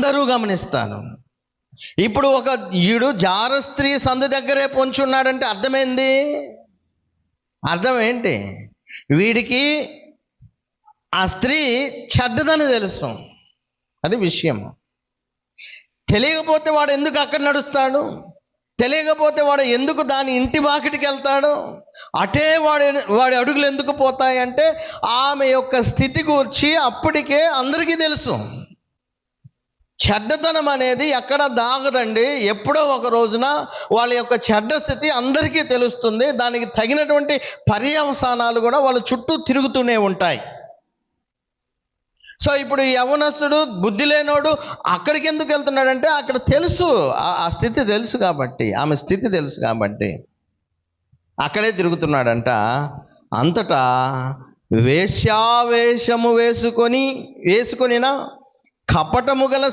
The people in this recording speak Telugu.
అందరూ గమనిస్తాను. ఇప్పుడు ఒక ఈడు జార స్త్రీ సందు దగ్గరే పొంచున్నాడంటే అర్థమైంది. అర్థం ఏంటి? వీడికి ఆ స్త్రీ చెడ్డదని తెలుసు. అది విషయం. తెలియకపోతే వాడు ఎందుకు అక్కడ నడుస్తాడు? తెలియకపోతే వాడు ఎందుకు దాని ఇంటి వాకిటికి వెళ్తాడు? అటే వాడి అడుగులు ఎందుకు పోతాయంటే ఆమె యొక్క స్థితి గురించి అప్పటికే అందరికీ తెలుసు. చెడ్డతనం అనేది ఎక్కడ దాగదండి. ఎప్పుడో ఒక రోజున వాళ్ళ యొక్క చెడ్డ స్థితి అందరికీ తెలుస్తుంది. దానికి తగినటువంటి పర్యవసానాలు కూడా వాళ్ళ చుట్టూ తిరుగుతూనే ఉంటాయి. సో ఇప్పుడు ఈ యవ్వనస్తుడు బుద్ధి లేనోడు అక్కడికి ఎందుకు వెళ్తున్నాడంటే అక్కడ తెలుసు, ఆ స్థితి తెలుసు కాబట్టి, ఆమె స్థితి తెలుసు కాబట్టి అక్కడే తిరుగుతున్నాడంట. అంతటా వేశ్యావేషము వేసుకొనిన కపటము గల